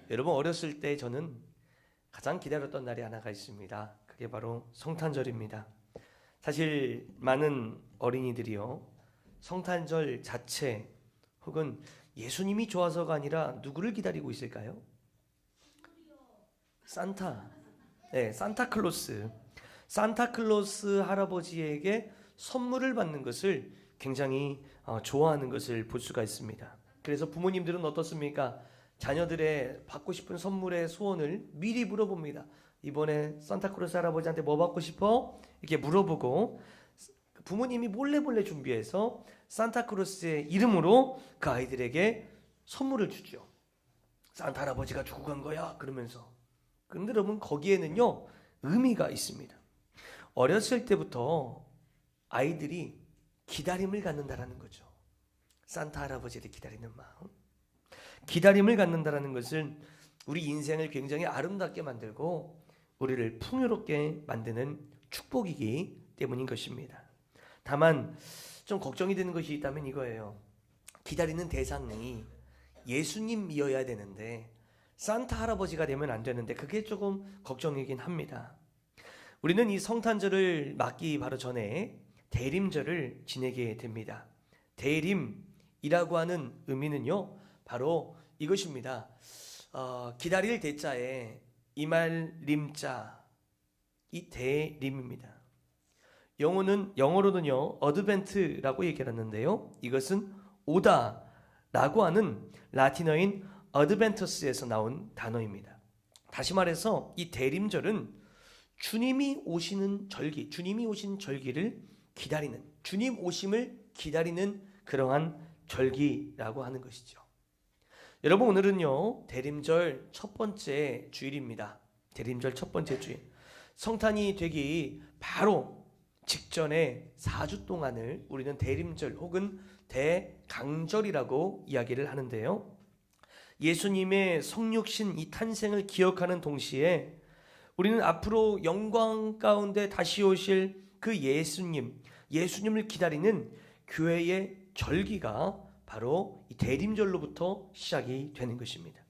여러분, 어렸을 때 저는 가장 기다렸던 날이 하나가 있습니다. 그게 바로 성탄절입니다. 사실 많은 어린이들이요, 성탄절 자체 혹은 예수님이 좋아서가 아니라 누구를 기다리고 있을까요? 산타. 네, 산타클로스. 산타클로스 할아버지에게 선물을 받는 것을 굉장히 좋아하는 것을 볼 수가 있습니다. 그래서 부모님들은 어떻습니까? 자녀들의 받고 싶은 선물의 소원을 미리 물어봅니다. 이번에 산타클로스 할아버지한테 뭐 받고 싶어? 이렇게 물어보고 부모님이 몰래 준비해서 산타클로스의 이름으로 그 아이들에게 선물을 주죠. 산타 할아버지가 주고 간 거야 그러면서. 그런데 여러분, 거기에는요 의미가 있습니다. 어렸을 때부터 아이들이 기다림을 갖는다라는 거죠. 산타 할아버지를 기다리는 마음, 기다림을 갖는다라는 것은 우리 인생을 굉장히 아름답게 만들고 우리를 풍요롭게 만드는 축복이기 때문인 것입니다. 다만 좀 걱정이 되는 것이 있다면 이거예요. 기다리는 대상이 예수님이어야 되는데 산타 할아버지가 되면 안 되는데, 그게 조금 걱정이긴 합니다. 우리는 이 성탄절을 맞기 바로 전에 대림절을 지내게 됩니다. 대림이라고 하는 의미는요, 바로 이것입니다. 기다릴 대자에 이말 림자, 이 대림입니다. 영어로는요 어드벤트라고 얘기를 하는데요, 이것은 오다라고 하는 라틴어인 어드벤터스에서 나온 단어입니다. 다시 말해서 이 대림절은 주님이 오시는 절기, 주님이 오신 절기를 기다리는, 주님 오심을 기다리는 그러한 절기라고 하는 것이죠. 여러분, 오늘은요 대림절 첫 번째 주일입니다. 대림절 첫 번째 주일, 성탄이 되기 바로 직전에 4주 동안을 우리는 대림절 혹은 대강절이라고 이야기를 하는데요, 예수님의 성육신 이 탄생을 기억하는 동시에 우리는 앞으로 영광 가운데 다시 오실 그 예수님을 기다리는 교회의 절기가 바로 이 대림절로부터 시작이 되는 것입니다.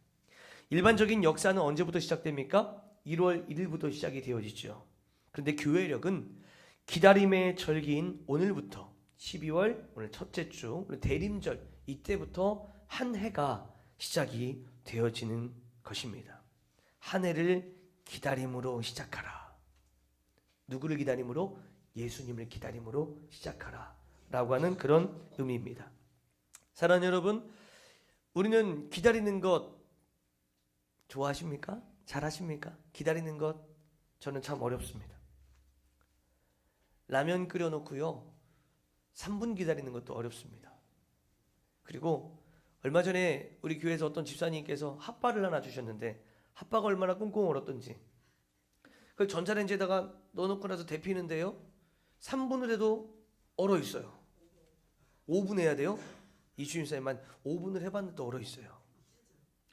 일반적인 역사는 언제부터 시작됩니까? 1월 1일부터 시작이 되어지죠. 그런데 교회력은 기다림의 절기인 오늘부터 12월 오늘 첫째 주, 오늘 대림절, 이때부터 한 해가 시작이 되어지는 것입니다. 한 해를 기다림으로 시작하라. 누구를 기다림으로? 예수님을 기다림으로 시작하라 라고 하는 그런 의미입니다. 사랑하는 여러분, 우리는 기다리는 것 좋아하십니까? 잘하십니까? 기다리는 것 저는 참 어렵습니다. 라면 끓여놓고요 3분 기다리는 것도 어렵습니다. 그리고 얼마 전에 우리 교회에서 어떤 집사님께서 핫바를 하나 주셨는데, 핫바가 얼마나 꽁꽁 얼었던지 그걸 전자레인지에다가 넣어놓고 나서 데피는데요 3분을 해도 얼어 있어요. 5분 해야 돼요? 이주임 사님만 5분을 해봤는데 얼어 있어요.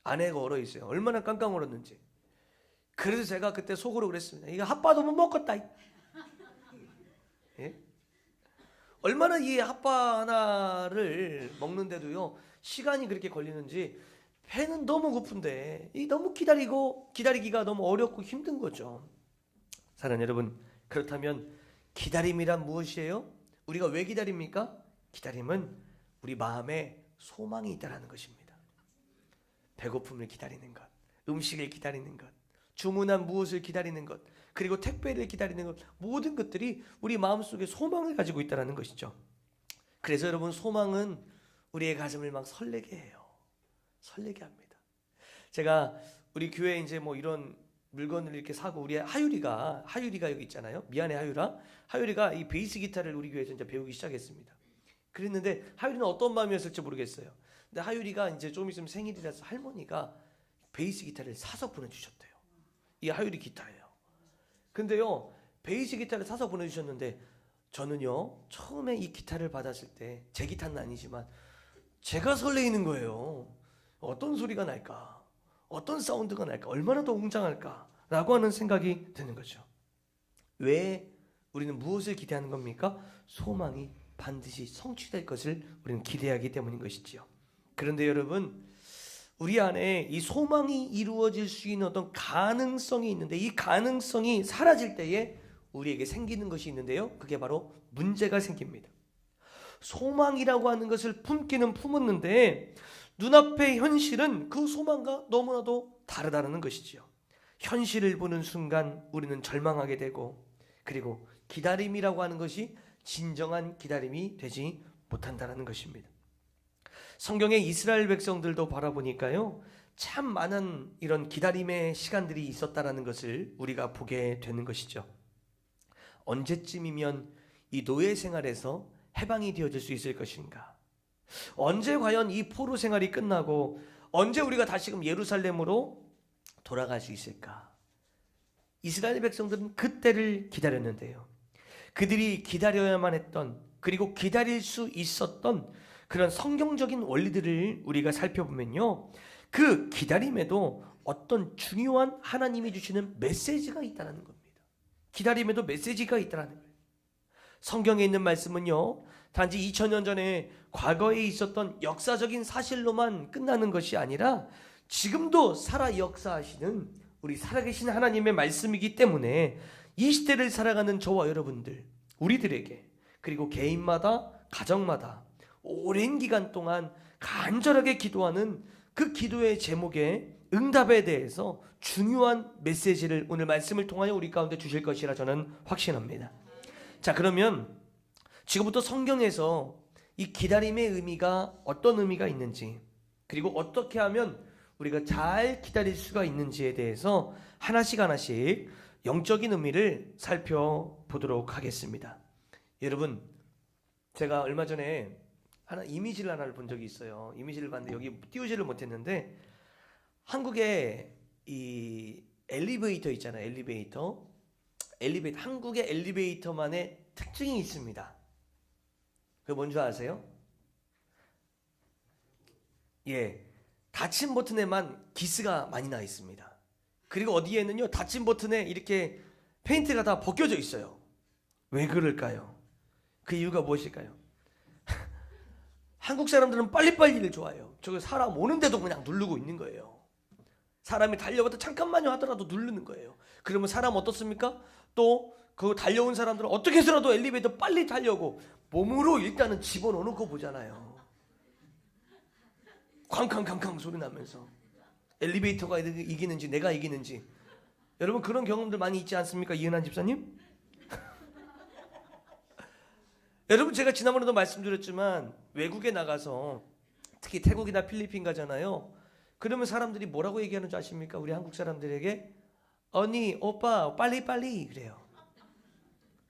안에가 얼어 있어요. 얼마나 깡깡 얼었는지. 그래서 제가 그때 속으로 그랬습니다. 이거 핫바도 못 먹겠다. 예? 얼마나 이 핫바 하나를 먹는데도요 시간이 그렇게 걸리는지, 배는 너무 고픈데 이 너무 기다리기가 너무 어렵고 힘든 거죠. 사랑하는 여러분, 그렇다면 기다림이란 무엇이에요? 우리가 왜 기다립니까? 기다림은 우리 마음에 소망이 있다는 것입니다. 배고픔을 기다리는 것, 음식을 기다리는 것, 주문한 무엇을 기다리는 것, 그리고 택배를 기다리는 것, 모든 것들이 우리 마음속에 소망을 가지고 있다는 것이죠. 그래서 여러분, 소망은 우리의 가슴을 막 설레게 해요. 설레게 합니다. 제가 우리 교회에 이제 뭐 이런 물건을 이렇게 사고, 우리 하율이가 여기 있잖아요. 미안해 하율이가 이 베이스 기타를 우리 교회에서 이제 배우기 시작했습니다. 그랬는데 하율이는 어떤 마음이었을지 모르겠어요. 근데 하율이가 이제 좀 있으면 생일이라서 할머니가 베이스 기타를 사서 보내주셨대요. 이 하율이 기타예요. 근데요 베이스 기타를 사서 보내주셨는데, 저는요 처음에 이 기타를 받았을 때, 제 기타는 아니지만 제가 설레이는 거예요. 어떤 소리가 날까, 어떤 사운드가 날까, 얼마나 더 웅장할까 라고 하는 생각이 드는 거죠. 왜 우리는 무엇을 기대하는 겁니까? 소망이 반드시 성취될 것을 우리는 기대하기 때문인 것이지요. 그런데 여러분, 우리 안에 이 소망이 이루어질 수 있는 어떤 가능성이 있는데, 이 가능성이 사라질 때에 우리에게 생기는 것이 있는데요, 그게 바로 문제가 생깁니다. 소망이라고 하는 것을 품기는 품었는데 눈앞의 현실은 그 소망과 너무나도 다르다는 것이지요. 현실을 보는 순간 우리는 절망하게 되고, 그리고 기다림이라고 하는 것이 진정한 기다림이 되지 못한다는 것입니다. 성경의 이스라엘 백성들도 바라보니까요, 참 많은 이런 기다림의 시간들이 있었다는 것을 우리가 보게 되는 것이죠. 언제쯤이면 이 노예 생활에서 해방이 되어질 수 있을 것인가? 언제 과연 이 포로 생활이 끝나고 언제 우리가 다시금 예루살렘으로 돌아갈 수 있을까? 이스라엘 백성들은 그때를 기다렸는데요, 그들이 기다려야만 했던, 그리고 기다릴 수 있었던 그런 성경적인 원리들을 우리가 살펴보면요, 그 기다림에도 어떤 중요한 하나님이 주시는 메시지가 있다는 겁니다. 기다림에도 메시지가 있다는 거예요. 성경에 있는 말씀은요, 단지 2000년 전에 과거에 있었던 역사적인 사실로만 끝나는 것이 아니라 지금도 살아 역사하시는 우리 살아계신 하나님의 말씀이기 때문에 이 시대를 살아가는 저와 여러분들, 우리들에게, 그리고 개인마다, 가정마다 오랜 기간 동안 간절하게 기도하는 그 기도의 제목의 응답에 대해서 중요한 메시지를 오늘 말씀을 통하여 우리 가운데 주실 것이라 저는 확신합니다. 자, 그러면 지금부터 성경에서 이 기다림의 의미가 어떤 의미가 있는지, 그리고 어떻게 하면 우리가 잘 기다릴 수가 있는지에 대해서 하나씩 영적인 의미를 살펴보도록 하겠습니다. 여러분, 제가 얼마 전에 이미지를 하나를 본 적이 있어요. 이미지를 봤는데 여기 띄우지를 못했는데, 한국에 이 엘리베이터 있잖아요. 엘리베이터. 한국의 엘리베이터만의 특징이 있습니다. 그게 뭔지 아세요? 예, 닫힌 버튼에만 기스가 많이 나 있습니다. 그리고 어디에는요, 닫힌 버튼에 이렇게 페인트가 다 벗겨져 있어요. 왜 그럴까요? 그 이유가 무엇일까요? 한국 사람들은 빨리빨리를 좋아해요. 저거 사람 오는데도 그냥 누르고 있는 거예요. 사람이 달려와도 잠깐만요 하더라도 누르는 거예요. 그러면 사람 어떻습니까? 또 그 달려온 사람들은 어떻게 해서라도 엘리베이터 빨리 타려고 몸으로 일단은 집어넣고 보잖아요. 쾅쾅쾅쾅 소리 나면서 엘리베이터가 이기는지 내가 이기는지. 여러분, 그런 경험들 많이 있지 않습니까, 이은한 집사님? 여러분, 제가 지난번에도 말씀드렸지만 외국에 나가서 특히 태국이나 필리핀 가잖아요. 그러면 사람들이 뭐라고 얘기하는 줄 아십니까? 우리 한국 사람들에게 언니, 오빠 빨리빨리 그래요.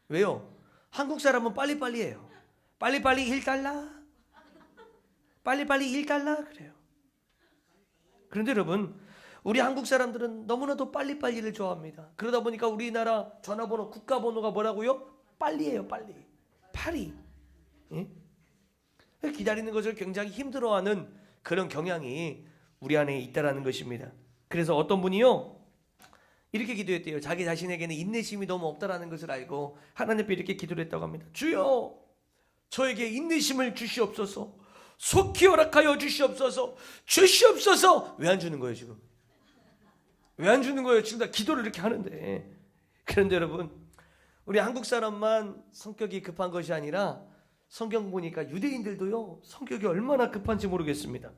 왜요? 한국 사람은 빨리빨리 해요. 빨리빨리 1달러, 빨리빨리 1달러 그래요. 그런데 여러분, 우리 한국 사람들은 너무나도 빨리빨리를 좋아합니다. 그러다 보니까 우리나라 전화번호, 국가번호가 뭐라고요? 빨리예요. 파리. 예? 기다리는 것을 굉장히 힘들어하는 그런 경향이 우리 안에 있다라는 것입니다. 그래서 어떤 분이요, 이렇게 기도했대요. 자기 자신에게는 인내심이 너무 없다라는 것을 알고 하나님 앞에 이렇게 기도를 했다고 합니다. 주여, 저에게 인내심을 주시옵소서. 속히 허락하여 주시옵소서. 주시옵소서. 왜 안 주는 거예요 지금? 왜 안 주는 거예요? 지금 다 기도를 이렇게 하는데. 그런데 여러분, 우리 한국 사람만 성격이 급한 것이 아니라 성경 보니까 유대인들도요, 성격이 얼마나 급한지 모르겠습니다.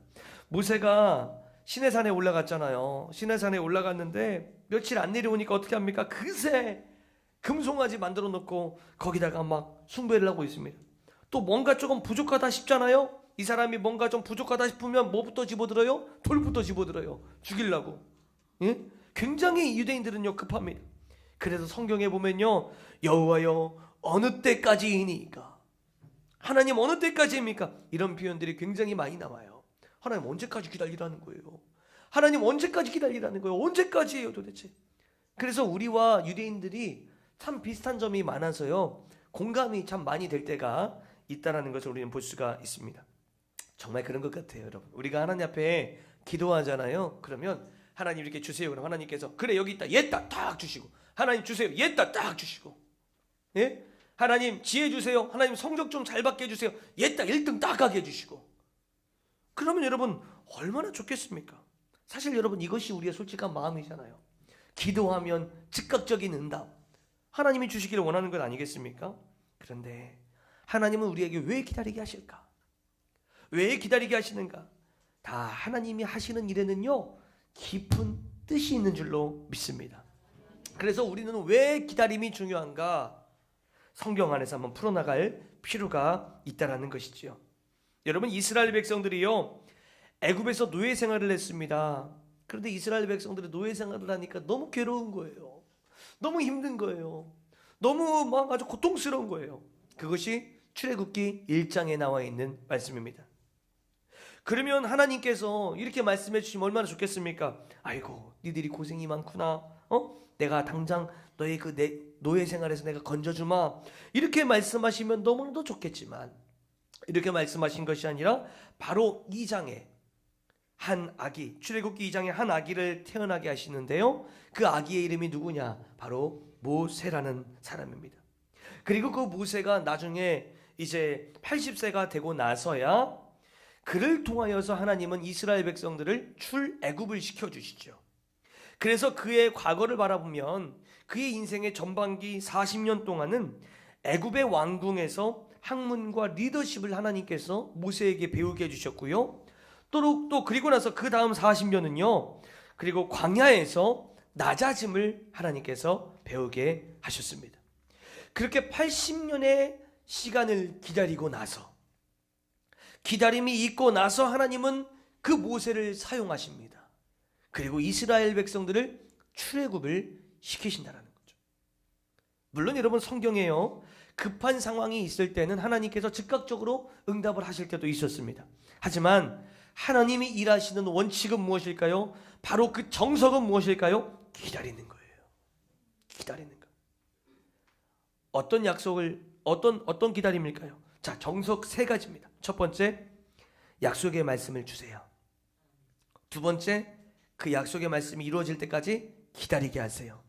모세가 시내산에 올라갔잖아요. 시내산에 올라갔는데 며칠 안 내려오니까 어떻게 합니까? 그새 금송아지 만들어 놓고 거기다가 막 숭배를 하고 있습니다. 또 뭔가 조금 부족하다 싶잖아요. 이 사람이 뭔가 좀 부족하다 싶으면 뭐부터 집어들어요? 돌부터 집어들어요. 죽이려고. 예? 굉장히 유대인들은요 급합니다. 그래서 성경에 보면요, 여호와여 어느 때까지이니까, 하나님 어느 때까지입니까? 이런 표현들이 굉장히 많이 나와요. 하나님 언제까지 기다리라는 거예요? 하나님 언제까지 기다리라는 거예요? 언제까지예요 도대체? 그래서 우리와 유대인들이 참 비슷한 점이 많아서요, 공감이 참 많이 될 때가 있다는 것을 우리는 볼 수가 있습니다. 정말 그런 것 같아요, 여러분. 우리가 하나님 앞에 기도하잖아요. 그러면 하나님 이렇게 주세요. 그럼 하나님께서 그래 여기 있다, 얘다 딱 주시고, 하나님 주세요, 얘다 딱 주시고, 예? 하나님 지혜 주세요. 하나님 성적 좀 잘 받게 해주세요. 얘다 1등 딱 하게 해주시고. 그러면 여러분 얼마나 좋겠습니까? 사실 여러분 이것이 우리의 솔직한 마음이잖아요. 기도하면 즉각적인 응답, 하나님이 주시기를 원하는 것 아니겠습니까? 그런데 하나님은 우리에게 왜 기다리게 하실까? 왜 기다리게 하시는가? 다 하나님이 하시는 일에는요 깊은 뜻이 있는 줄로 믿습니다. 그래서 우리는 왜 기다림이 중요한가? 성경 안에서 한번 풀어나갈 필요가 있다라는 것이지요. 여러분, 이스라엘 백성들이요 애굽에서 노예 생활을 했습니다. 그런데 이스라엘 백성들이 노예 생활을 하니까 너무 괴로운 거예요. 너무 힘든 거예요. 너무 막 아주 고통스러운 거예요. 그것이 출애굽기 1장에 나와 있는 말씀입니다. 그러면 하나님께서 이렇게 말씀해 주시면 얼마나 좋겠습니까? 아이고, 니들이 고생이 많구나. 내가 당장 너의 그 노예 생활에서 내가 건져주마. 이렇게 말씀하시면 너무나도 좋겠지만, 이렇게 말씀하신 것이 아니라 바로 2장에 한 아기, 출애굽기 2장에 한 아기를 태어나게 하시는데요, 그 아기의 이름이 누구냐? 바로 모세라는 사람입니다. 그리고 그 모세가 나중에 이제 80세가 되고 나서야 그를 통하여서 하나님은 이스라엘 백성들을 출애굽을 시켜주시죠. 그래서 그의 과거를 바라보면 그의 인생의 전반기 40년 동안은 애굽의 왕궁에서 학문과 리더십을 하나님께서 모세에게 배우게 해주셨고요. 또 그리고 나서 그 다음 40년은요, 그리고 광야에서 낮아짐을 하나님께서 배우게 하셨습니다. 그렇게 80년의 시간을 기다리고 나서, 기다림이 있고 나서 하나님은 그 모세를 사용하십니다. 그리고 이스라엘 백성들을 출애굽을 시키신다는 거죠. 물론 여러분, 성경에요 급한 상황이 있을 때는 하나님께서 즉각적으로 응답을 하실 때도 있었습니다. 하지만 하나님이 일하시는 원칙은 무엇일까요? 바로 그 정석은 무엇일까요? 기다리는 거예요. 기다리는 거. 어떤 약속을, 어떤 기다림일까요? 자, 정석 3가지입니다. 첫 번째, 약속의 말씀을 주세요. 두 번째, 그 약속의 말씀이 이루어질 때까지 기다리게 하세요.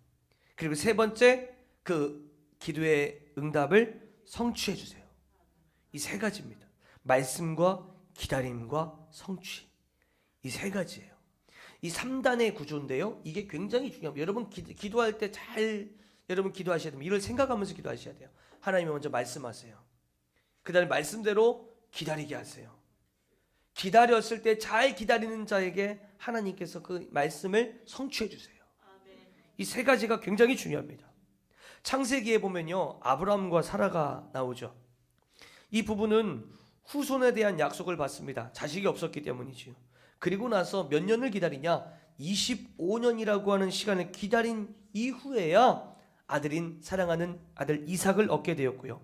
그리고 세 번째, 그 기도의 응답을 성취해 주세요. 이 3가지입니다. 말씀과 기다림과 성취, 이 3가지예요. 이 3단의 구조인데요, 이게 굉장히 중요합니다. 여러분 기도할 때 잘 여러분 기도하셔야 됩니다. 이걸 생각하면서 기도하셔야 돼요. 하나님이 먼저 말씀하세요. 그 다음에 말씀대로 기다리게 하세요. 기다렸을 때 잘 기다리는 자에게 하나님께서 그 말씀을 성취해 주세요. 이 3가지가 굉장히 중요합니다. 창세기에 보면요, 아브라함과 사라가 나오죠. 이 부부는 후손에 대한 약속을 받습니다. 자식이 없었기 때문이지요. 그리고 나서 몇 년을 기다리냐? 25년이라고 하는 시간을 기다린 이후에야 아들인 사랑하는 아들 이삭을 얻게 되었고요.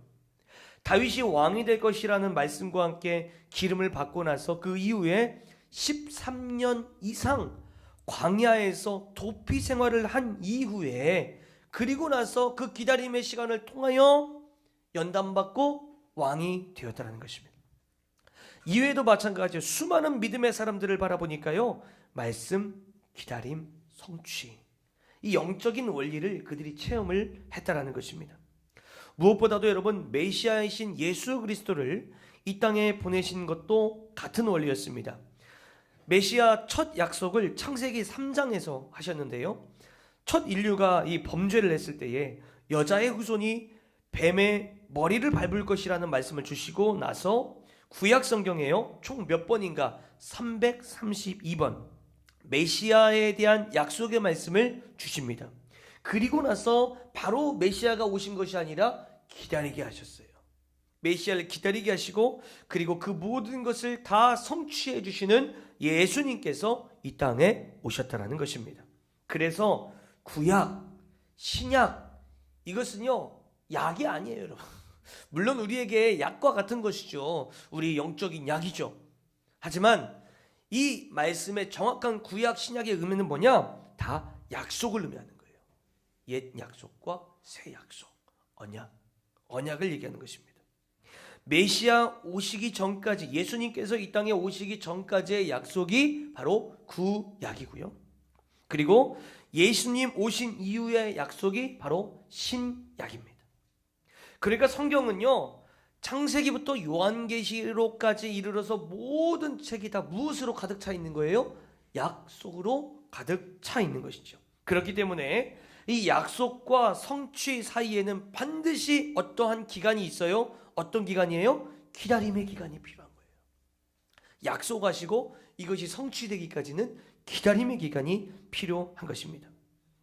다윗이 왕이 될 것이라는 말씀과 함께 기름을 받고 나서 그 이후에 13년 이상 광야에서 도피 생활을 한 이후에, 그리고 나서 그 기다림의 시간을 통하여 연단받고 왕이 되었다는 것입니다. 이외에도 마찬가지예요. 수많은 믿음의 사람들을 바라보니까요, 말씀, 기다림, 성취, 이 영적인 원리를 그들이 체험을 했다라는 것입니다. 무엇보다도 여러분, 메시아이신 예수 그리스도를 이 땅에 보내신 것도 같은 원리였습니다. 메시아 첫 약속을 창세기 3장에서 하셨는데요, 첫 인류가 이 범죄를 했을 때에 여자의 후손이 뱀의 머리를 밟을 것이라는 말씀을 주시고 나서 구약 성경에요, 총 몇 번인가? 332번 메시아에 대한 약속의 말씀을 주십니다. 그리고 나서 바로 메시아가 오신 것이 아니라 기다리게 하셨어요. 메시아를 기다리게 하시고, 그리고 그 모든 것을 다 성취해 주시는 예수님께서 이 땅에 오셨다는 것입니다. 그래서 구약, 신약, 이것은요 약이 아니에요, 여러분. 물론 우리에게 약과 같은 것이죠. 우리 영적인 약이죠. 하지만 이 말씀의 정확한 구약, 신약의 의미는 뭐냐? 다 약속을 의미하는 거예요. 옛 약속과 새 약속, 언약을 얘기하는 것입니다. 메시아 오시기 전까지, 예수님께서 이 땅에 오시기 전까지의 약속이 바로 구약이고요. 그리고 예수님 오신 이후의 약속이 바로 신약입니다. 그러니까 성경은요, 창세기부터 요한계시록까지 이르러서 모든 책이 다 무엇으로 가득 차 있는 거예요? 약속으로 가득 차 있는 것이죠. 그렇기 때문에 이 약속과 성취 사이에는 반드시 어떠한 기간이 있어요. 어떤 기간이에요? 기다림의 기간이 필요한 거예요. 약속하시고 이것이 성취되기까지는 기다림의 기간이 필요한 것입니다.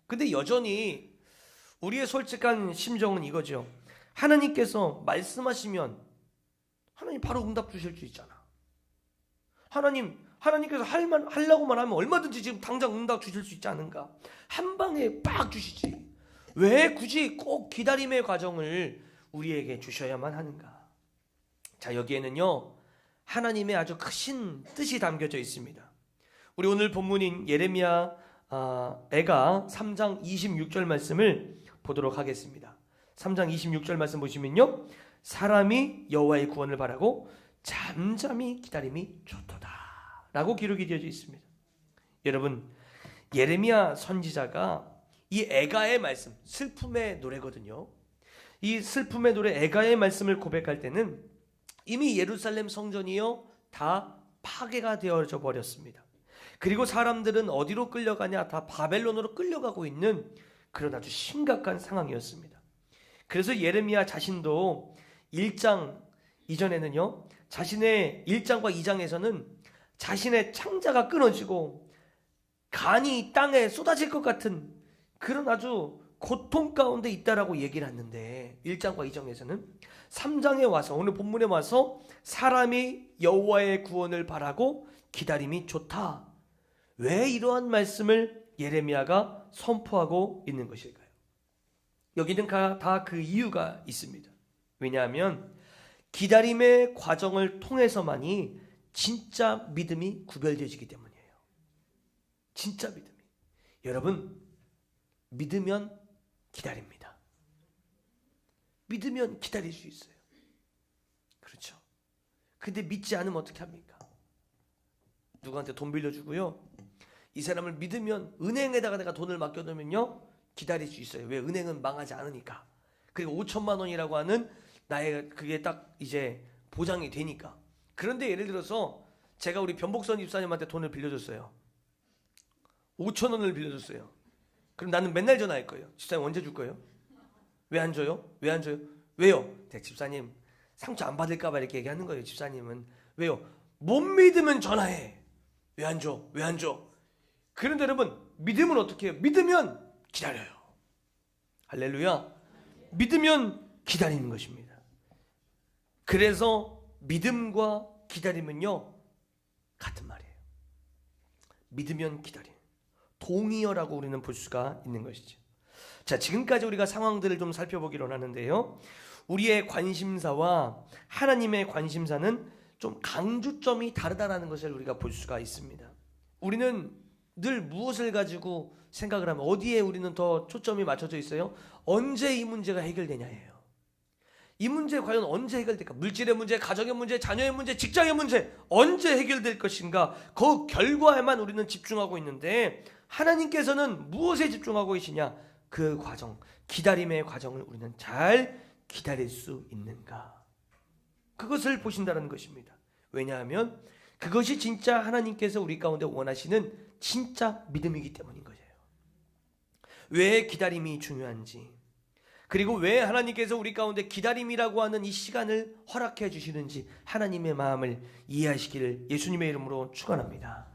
근데 여전히 우리의 솔직한 심정은 이거죠. 하나님께서 말씀하시면 하나님 바로 응답 주실 수 있잖아. 하나님께서 하려고만 하면 얼마든지 지금 당장 응답 주실 수 있지 않은가? 한 방에 빡 주시지. 왜 굳이 꼭 기다림의 과정을 우리에게 주셔야만 하는가? 자, 여기에는요 하나님의 아주 크신 뜻이 담겨져 있습니다. 우리 오늘 본문인 예레미야 애가 3장 26절 말씀을 보도록 하겠습니다. 3장 26절 말씀 보시면요, 사람이 여호와의 구원을 바라고 잠잠히 기다림이 좋도다 라고 기록이 되어져 있습니다. 여러분, 예레미야 선지자가 이 애가의 말씀, 슬픔의 노래거든요. 이 슬픔의 노래 애가의 말씀을 고백할 때는 이미 예루살렘 성전이요 다 파괴가 되어져 버렸습니다. 그리고 사람들은 어디로 끌려가냐? 다 바벨론으로 끌려가고 있는 그런 아주 심각한 상황이었습니다. 그래서 예레미야 자신도 1장 이전에는요, 자신의 1장과 2장에서는 자신의 창자가 끊어지고 간이 땅에 쏟아질 것 같은 그런 아주 고통 가운데 있다라고 얘기를 했는데, 1장과 2장에서는 3장에 와서, 오늘 본문에 와서 사람이 여호와의 구원을 바라고 기다림이 좋다. 왜 이러한 말씀을 예레미야가 선포하고 있는 것일까요? 여기는 다 그 이유가 있습니다. 왜냐하면 기다림의 과정을 통해서만이 진짜 믿음이 구별되어지기 때문이에요. 진짜 믿음이. 여러분, 믿으면 기다립니다. 믿으면 기다릴 수 있어요. 그렇죠? 근데 믿지 않으면 어떻게 합니까? 누구한테 돈 빌려주고요, 이 사람을 믿으면 은행에다가 내가 돈을 맡겨놓으면요 기다릴 수 있어요. 왜? 은행은 망하지 않으니까. 그리고 5천만 원이라고 하는 나의 그게 딱 이제 보장이 되니까. 그런데 예를 들어서 제가 우리 변복선 집사님한테 돈을 빌려줬어요. 5천 원을 빌려줬어요. 그럼 나는 맨날 전화할 거예요. 집사님 언제 줄 거예요? 왜 안 줘요? 왜 안 줘요? 왜요? 네, 집사님 상처 안 받을까 봐 이렇게 얘기하는 거예요. 집사님은. 왜요? 못 믿으면 전화해. 왜 안 줘? 왜 안 줘? 그런데 여러분, 믿으면 어떻게 해요? 믿으면 기다려요. 할렐루야. 믿으면 기다리는 것입니다. 그래서 믿음과 기다림은요 같은 말이에요. 믿으면 기다림, 동의어라고 우리는 볼 수가 있는 것이죠. 자, 지금까지 우리가 상황들을 좀 살펴보기로 하는데요, 우리의 관심사와 하나님의 관심사는 좀 강조점이 다르다라는 것을 우리가 볼 수가 있습니다. 우리는 늘 무엇을 가지고 생각을 하면, 어디에 우리는 더 초점이 맞춰져 있어요? 언제 이 문제가 해결되냐예요. 이 문제 과연 언제 해결될까? 물질의 문제, 가정의 문제, 자녀의 문제, 직장의 문제, 언제 해결될 것인가? 그 결과에만 우리는 집중하고 있는데, 하나님께서는 무엇에 집중하고 계시냐? 그 과정, 기다림의 과정을 우리는 잘 기다릴 수 있는가? 그것을 보신다는 것입니다. 왜냐하면 그것이 진짜 하나님께서 우리 가운데 원하시는 진짜 믿음이기 때문인 거예요. 왜 기다림이 중요한지, 그리고 왜 하나님께서 우리 가운데 기다림이라고 하는 이 시간을 허락해 주시는지 하나님의 마음을 이해하시기를 예수님의 이름으로 축원합니다.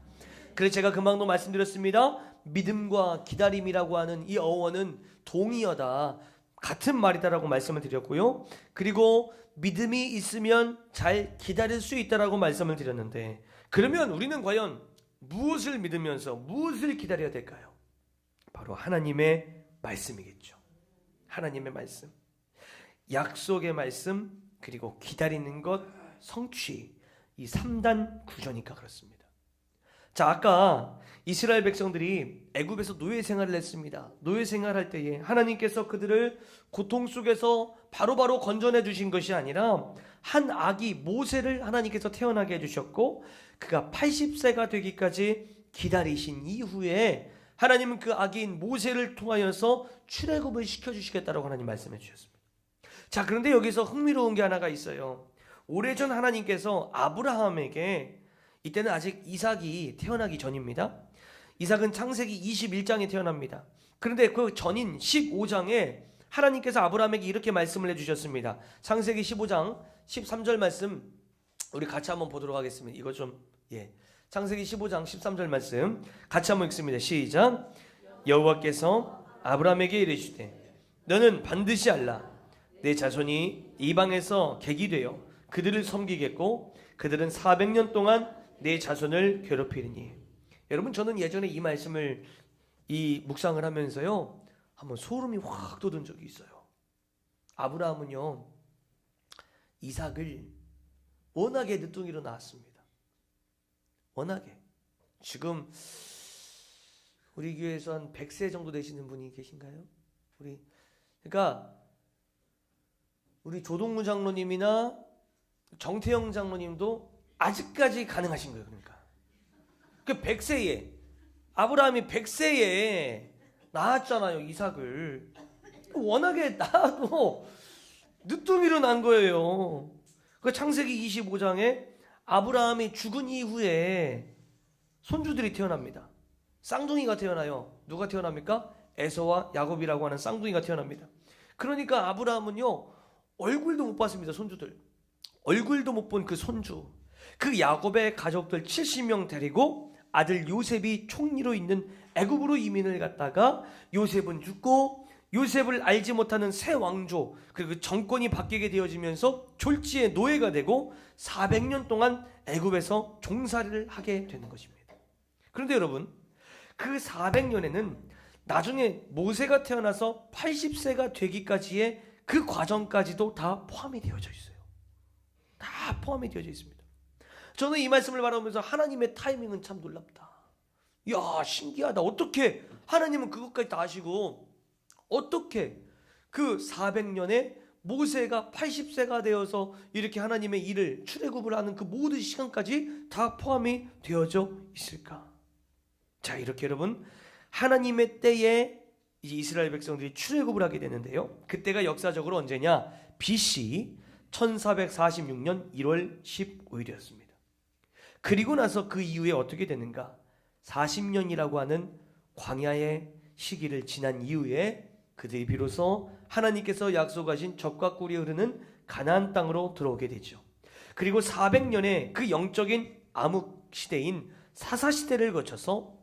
그래서 제가 금방도 말씀드렸습니다. 믿음과 기다림이라고 하는 이 어원은 동의어다, 같은 말이다라고 말씀을 드렸고요. 그리고 믿음이 있으면 잘 기다릴 수 있다라고 말씀을 드렸는데, 그러면 우리는 과연 무엇을 믿으면서 무엇을 기다려야 될까요? 바로 하나님의 말씀이겠죠. 하나님의 말씀, 약속의 말씀, 그리고 기다리는 것, 성취, 이 3단 구조니까 그렇습니다. 자, 아까 이스라엘 백성들이 애굽에서 노예 생활을 했습니다. 노예 생활할 때에 하나님께서 그들을 고통 속에서 바로바로 건져내 주신 것이 아니라 한 아기 모세를 하나님께서 태어나게 해주셨고, 그가 80세가 되기까지 기다리신 이후에 하나님은 그 아기인 모세를 통하여서 출애굽을 시켜주시겠다라고 하나님 말씀해 주셨습니다. 자, 그런데 여기서 흥미로운 게 하나가 있어요. 오래전 하나님께서 아브라함에게, 이때는 아직 이삭이 태어나기 전입니다. 이삭은 창세기 21장에 태어납니다. 그런데 그 전인 15장에 하나님께서 아브라함에게 이렇게 말씀을 해주셨습니다. 창세기 15장 13절 말씀 우리 같이 한번 보도록 하겠습니다. 이거 좀 창세기 15장 13절 말씀 같이 한번 읽습니다. 시작. 여호와께서 아브라함에게 이르시되 너는 반드시 알라. 내 자손이 이방에서 객이 되어 그들을 섬기겠고 그들은 400년 동안 내 자손을 괴롭히리니. 여러분, 저는 예전에 이 말씀을 묵상을 하면서요 한번 소름이 확 돋은 적이 있어요. 아브라함은요 이삭을 워낙에 늦둥이로 낳았습니다. 워낙에. 지금 우리 교회에서 한 100세 정도 되시는 분이 계신가요? 그러니까 우리 조동무 장로님이나 정태영 장로님도 아직까지 가능하신 거예요. 그러니까 그 100세에 아브라함이 100세에 낳았잖아요, 이삭을. 워낙에 낳아도 늦둥이로 난 거예요. 그 창세기 25장에 아브라함이 죽은 이후에 손주들이 태어납니다. 쌍둥이가 태어나요. 누가 태어납니까? 에서와 야곱이라고 하는 쌍둥이가 태어납니다. 그러니까 아브라함은요 얼굴도 못 봤습니다. 손주들 얼굴도 못 본 그 손주, 그 야곱의 가족들 70명 데리고 아들 요셉이 총리로 있는 애굽으로 이민을 갔다가 요셉은 죽고 요셉을 알지 못하는 새 왕조, 그리고 그 정권이 바뀌게 되어지면서 졸지의 노예가 되고 400년 동안 애굽에서 종살이를 하게 되는 것입니다. 그런데 여러분, 그 400년에는 나중에 모세가 태어나서 80세가 되기까지의 그 과정까지도 다 포함이 되어져 있어요. 다 포함이 되어져 있습니다. 저는 이 말씀을 바라보면서 하나님의 타이밍은 참 놀랍다. 이야, 신기하다. 어떻게 하나님은 그것까지 다 아시고 어떻게 그 400년에 모세가 80세가 되어서 이렇게 하나님의 일을 출애굽을 하는 그 모든 시간까지 다 포함이 되어져 있을까? 자, 이렇게 여러분, 하나님의 때에 이제 이스라엘 백성들이 출애굽을 하게 되는데요. 그때가 역사적으로 언제냐? BC 1446년 1월 15일이었습니다. 그리고 나서 그 이후에 어떻게 되는가? 40년이라고 하는 광야의 시기를 지난 이후에 그들이 비로소 하나님께서 약속하신 젖과 꿀이 흐르는 가나안 땅으로 들어오게 되죠. 그리고 400년의 그 영적인 암흑 시대인 사사 시대를 거쳐서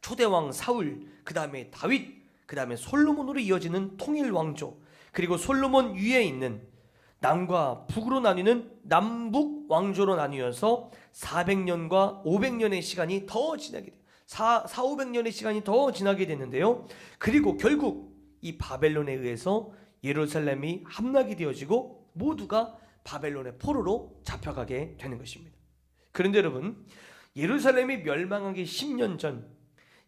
초대왕 사울, 그 다음에 다윗, 그 다음에 솔로몬으로 이어지는 통일 왕조, 그리고 솔로몬 위에 있는 남과 북으로 나뉘는 남북 왕조로 나뉘어서 400년과 500년의 시간이 더 지나게 돼요. 500년의 시간이 더 지나게 됐는데요. 그리고 결국 이 바벨론에 의해서 예루살렘이 함락이 되어지고 모두가 바벨론의 포로로 잡혀가게 되는 것입니다. 그런데 여러분, 예루살렘이 멸망하기 10년 전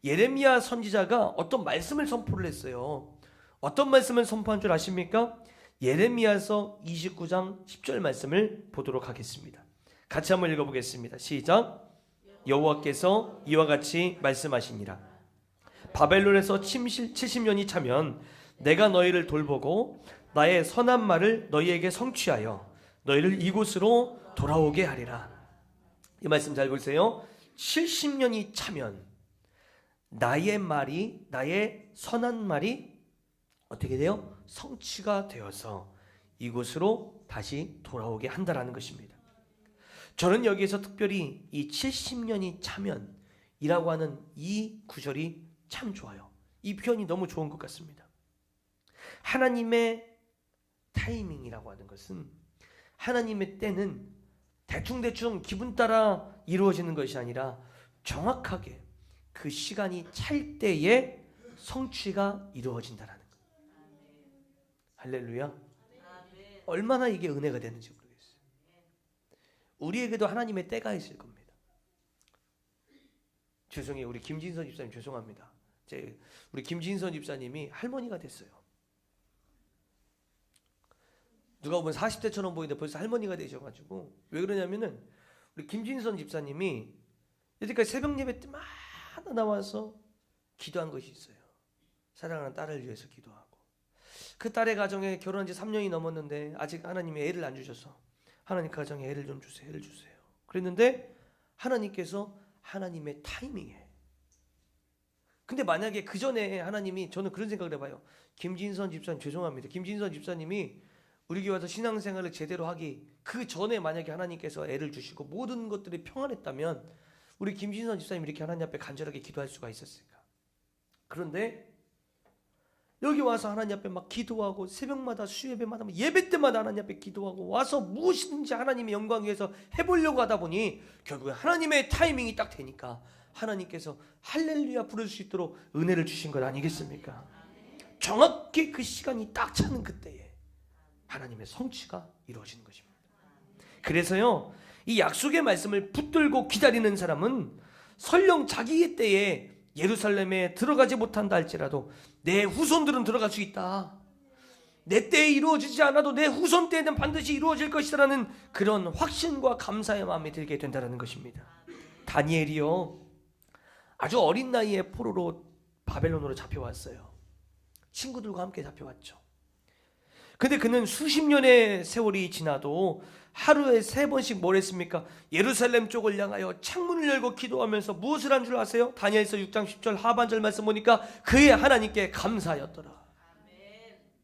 예레미야 선지자가 어떤 말씀을 선포를 했어요. 어떤 말씀을 선포한 줄 아십니까? 예레미야서 29장 10절 말씀을 보도록 하겠습니다. 같이 한번 읽어보겠습니다. 시작. 여호와께서 이와 같이 말씀하시니라. 바벨론에서 70년이 차면 내가 너희를 돌보고 나의 선한 말을 너희에게 성취하여 너희를 이곳으로 돌아오게 하리라. 이 말씀 잘 보세요. 70년이 차면 나의 말이, 나의 선한 말이 어떻게 돼요? 성취가 되어서 이곳으로 다시 돌아오게 한다라는 것입니다. 저는 여기에서 특별히 이 70년이 차면 이라고 하는 이 구절이 참 좋아요. 이 표현이 너무 좋은 것 같습니다. 하나님의 타이밍이라고 하는 것은, 하나님의 때는 대충대충 기분 따라 이루어지는 것이 아니라 정확하게 그 시간이 찰 때에 성취가 이루어진다라는 거예요. 할렐루야. 얼마나 이게 은혜가 되는지 모르겠어요. 우리에게도 하나님의 때가 있을 겁니다. 죄송해요. 우리 김진선 집사님 죄송합니다. 우리 김진선 집사님이 할머니가 됐어요. 누가 보면 40대처럼 보이는데 벌써 할머니가 되셔가지고, 왜 그러냐면은 우리 김진선 집사님이 여태까지 새벽 예배 때마다 나와서 기도한 것이 있어요. 사랑하는 딸을 위해서 기도하고, 그 딸의 가정에 결혼한 지 3년이 넘었는데 아직 하나님이 애를 안 주셔서 하나님 그 가정에 애를 좀 주세요. 애를 주세요. 그랬는데 하나님께서 하나님의 타이밍에, 근데 만약에 그 전에 하나님이, 저는 그런 생각을 해봐요. 김진선 집사님, 죄송합니다. 김진선 집사님이 우리 교회 와서 신앙생활을 제대로 하기 그 전에 만약에 하나님께서 애를 주시고 모든 것들이 평안했다면 우리 김진선 집사님 이렇게 하나님 앞에 간절하게 기도할 수가 있었을까? 그런데 여기 와서 하나님 앞에 막 기도하고 새벽마다 수요예배마다 예배 때마다 하나님 앞에 기도하고 와서 무엇이든지 하나님의 영광 위해서 해보려고 하다 보니 결국에 하나님의 타이밍이 딱 되니까 하나님께서 할렐루야 부를 수 있도록 은혜를 주신 것 아니겠습니까? 정확히 그 시간이 딱 차는 그때에 하나님의 성취가 이루어지는 것입니다. 그래서요, 이 약속의 말씀을 붙들고 기다리는 사람은 설령 자기의 때에 예루살렘에 들어가지 못한다 할지라도 내 후손들은 들어갈 수 있다. 내 때에 이루어지지 않아도 내 후손 때에는 반드시 이루어질 것이라는 그런 확신과 감사의 마음이 들게 된다는 것입니다. 다니엘이요, 아주 어린 나이에 포로로 바벨론으로 잡혀왔어요. 친구들과 함께 잡혀왔죠. 근데 그는 수십 년의 세월이 지나도 하루에 3번씩 뭘 했습니까? 예루살렘 쪽을 향하여 창문을 열고 기도하면서 무엇을 한 줄 아세요? 다니엘서 6장 10절 하반절 말씀 보니까 그의 하나님께 감사하였더라.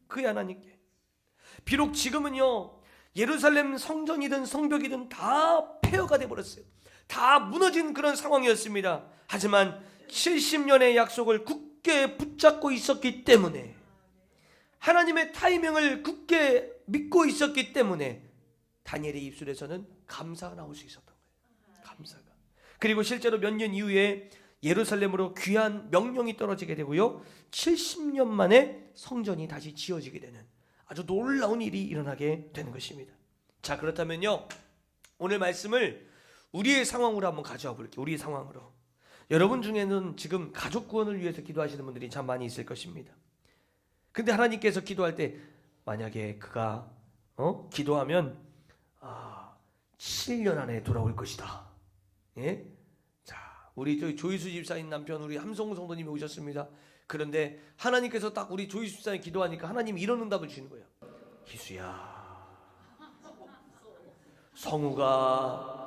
그의 하나님께. 비록 지금은요, 예루살렘 성전이든 성벽이든 다 폐허가 되어버렸어요. 다 무너진 그런 상황이었습니다. 하지만 70년의 약속을 굳게 붙잡고 있었기 때문에, 하나님의 타이밍을 굳게 믿고 있었기 때문에 다니엘의 입술에서는 감사가 나올 수 있었던 거예요. 감사가. 그리고 실제로 몇 년 이후에 예루살렘으로 귀한 명령이 떨어지게 되고요, 70년 만에 성전이 다시 지어지게 되는 아주 놀라운 일이 일어나게 되는 것입니다. 자, 그렇다면요, 오늘 말씀을 우리의 상황으로 한번 가져와 볼게요. 우리의 상황으로. 여러분 중에는 지금 가족 구원을 위해서 기도하시는 분들이 참 많이 있을 것입니다. 근데 하나님께서 기도할 때 만약에 그가 기도하면 7년 안에 돌아올 것이다. 예? 자, 우리 조이수 집사님 남편 우리 함성우 성도님이 오셨습니다. 그런데 하나님께서 딱 우리 조이수 집사님 기도하니까 하나님이 이런 응답을 주시는 거예요. 희수야, 성우가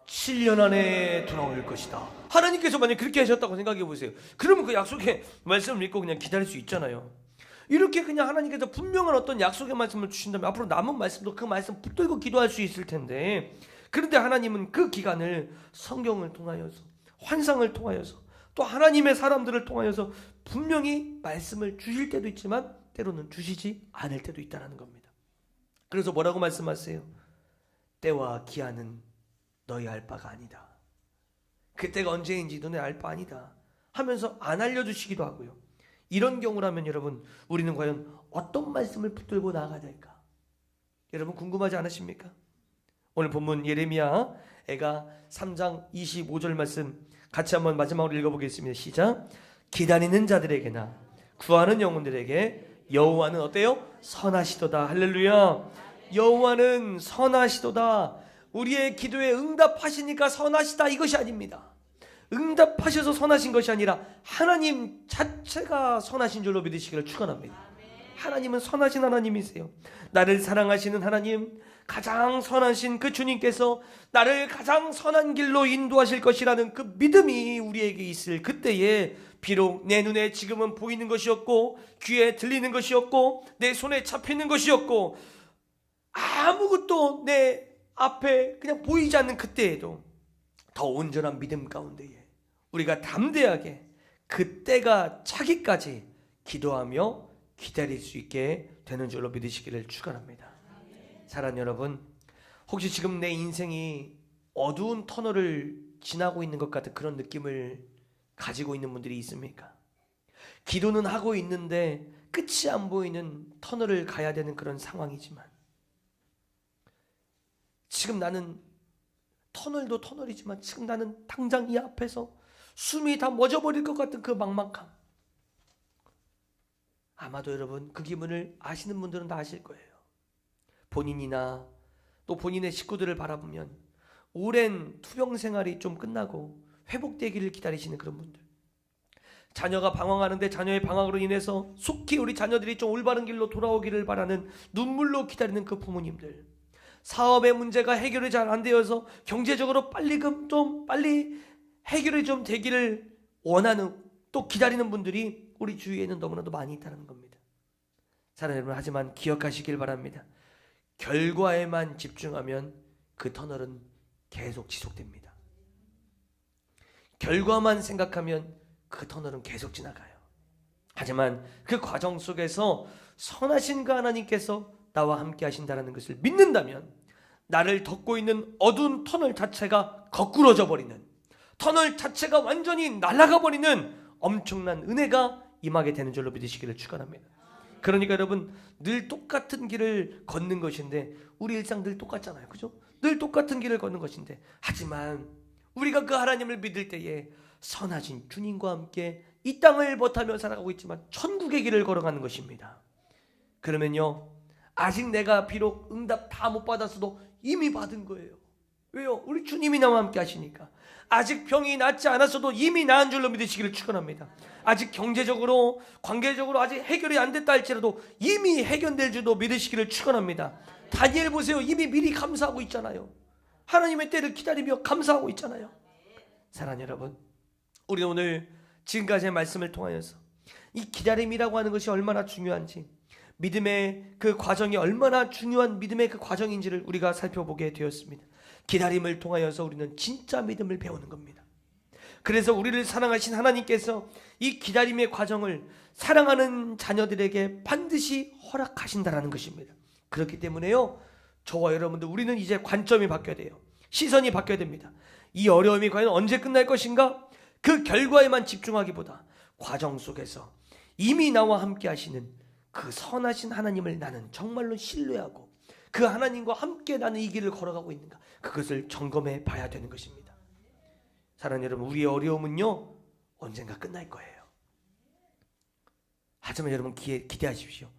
7년 안에 돌아올 것이다. 하나님께서 만약 그렇게 하셨다고 생각해 보세요. 그러면 그 약속의 말씀을 믿고 그냥 기다릴 수 있잖아요. 이렇게 그냥 하나님께서 분명한 어떤 약속의 말씀을 주신다면 앞으로 남은 말씀도 그 말씀 붙들고 기도할 수 있을 텐데, 그런데 하나님은 그 기간을 성경을 통하여서, 환상을 통하여서, 또 하나님의 사람들을 통하여서 분명히 말씀을 주실 때도 있지만 때로는 주시지 않을 때도 있다는 겁니다. 그래서 뭐라고 말씀하세요? 때와 기한은 너희 알 바가 아니다. 그때가 언제인지 너네 알 바 아니다 하면서 안 알려주시기도 하고요. 이런 경우라면 여러분, 우리는 과연 어떤 말씀을 붙들고 나아가야 될까? 여러분 궁금하지 않으십니까? 오늘 본문 예레미야 애가 3장 25절 말씀 같이 한번 마지막으로 읽어보겠습니다. 시작. 기다리는 자들에게나 구하는 영혼들에게 여호와는 어때요? 선하시도다. 할렐루야. 여호와는 선하시도다. 우리의 기도에 응답하시니까 선하시다 이것이 아닙니다. 응답하셔서 선하신 것이 아니라 하나님 자체가 선하신 줄로 믿으시기를 축원합니다. 하나님은 선하신 하나님이세요. 나를 사랑하시는 하나님, 가장 선하신 그 주님께서 나를 가장 선한 길로 인도하실 것이라는 그 믿음이 우리에게 있을 그때에 비록 내 눈에 지금은 보이는 것이 없고 귀에 들리는 것이 없고 내 손에 잡히는 것이 없고 아무것도 내 앞에 그냥 보이지 않는 그때에도 더 온전한 믿음 가운데에 우리가 담대하게 그때가 차기까지 기도하며 기다릴 수 있게 되는 줄로 믿으시기를 축원합니다. 사랑하는 여러분, 혹시 지금 내 인생이 어두운 터널을 지나고 있는 것 같은 그런 느낌을 가지고 있는 분들이 있습니까? 기도는 하고 있는데 끝이 안 보이는 터널을 가야 되는 그런 상황이지만 지금 나는 터널도 터널이지만 지금 나는 당장 이 앞에서 숨이 다 멎어버릴 것 같은 그 막막함, 아마도 여러분 그 기분을 아시는 분들은 다 아실 거예요. 본인이나 또 본인의 식구들을 바라보면 오랜 투병 생활이 좀 끝나고 회복되기를 기다리시는 그런 분들, 자녀가 방황하는데 자녀의 방황으로 인해서 속히 우리 자녀들이 좀 올바른 길로 돌아오기를 바라는 눈물로 기다리는 그 부모님들, 사업의 문제가 해결이 잘 안 되어서 경제적으로 좀 빨리 해결이 좀 되기를 원하는, 또 기다리는 분들이 우리 주위에는 너무나도 많이 있다는 겁니다. 사랑하는 여러분, 하지만 기억하시길 바랍니다. 결과에만 집중하면 그 터널은 계속 지속됩니다. 결과만 생각하면 그 터널은 계속 지나가요. 하지만 그 과정 속에서 선하신 그 하나님께서 나와 함께 하신다는 것을 믿는다면 나를 덮고 있는 어두운 터널 자체가 거꾸러져 버리는, 터널 자체가 완전히 날아가 버리는 엄청난 은혜가 임하게 되는 줄로 믿으시기를 축원합니다. 그러니까 여러분, 늘 똑같은 길을 걷는 것인데, 우리 일상 늘 똑같잖아요, 그죠? 늘 똑같은 길을 걷는 것인데, 하지만 우리가 그 하나님을 믿을 때에 선하신 주님과 함께 이 땅을 버타며 살아가고 있지만 천국의 길을 걸어가는 것입니다. 그러면요, 아직 내가 비록 응답 다 못 받았어도 이미 받은 거예요. 왜요? 우리 주님이 나와 함께 하시니까. 아직 병이 낫지 않았어도 이미 나은 줄로 믿으시기를 축원합니다. 아직 경제적으로, 관계적으로 아직 해결이 안 됐다 할지라도 이미 해결될 줄도 믿으시기를 축원합니다. 다니엘 보세요. 이미 미리 감사하고 있잖아요. 하나님의 때를 기다리며 감사하고 있잖아요. 사랑하는 여러분, 우리는 오늘 지금까지의 말씀을 통하여서 이 기다림이라고 하는 것이 얼마나 중요한지, 믿음의 그 과정이 얼마나 중요한 믿음의 그 과정인지를 우리가 살펴보게 되었습니다. 기다림을 통하여서 우리는 진짜 믿음을 배우는 겁니다. 그래서 우리를 사랑하신 하나님께서 이 기다림의 과정을 사랑하는 자녀들에게 반드시 허락하신다라는 것입니다. 그렇기 때문에요, 저와 여러분들, 우리는 이제 관점이 바뀌어야 돼요. 시선이 바뀌어야 됩니다. 이 어려움이 과연 언제 끝날 것인가? 그 결과에만 집중하기보다 과정 속에서 이미 나와 함께 하시는 그 선하신 하나님을 나는 정말로 신뢰하고 그 하나님과 함께 나는 이 길을 걸어가고 있는가, 그것을 점검해 봐야 되는 것입니다. 사랑하는 여러분, 우리의 어려움은요 언젠가 끝날 거예요. 하지만 여러분 기대하십시오.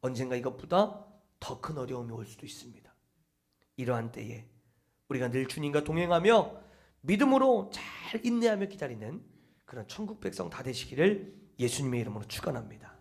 언젠가 이것보다 더 큰 어려움이 올 수도 있습니다. 이러한 때에 우리가 늘 주님과 동행하며 믿음으로 잘 인내하며 기다리는 그런 천국 백성 다 되시기를 예수님의 이름으로 축원합니다.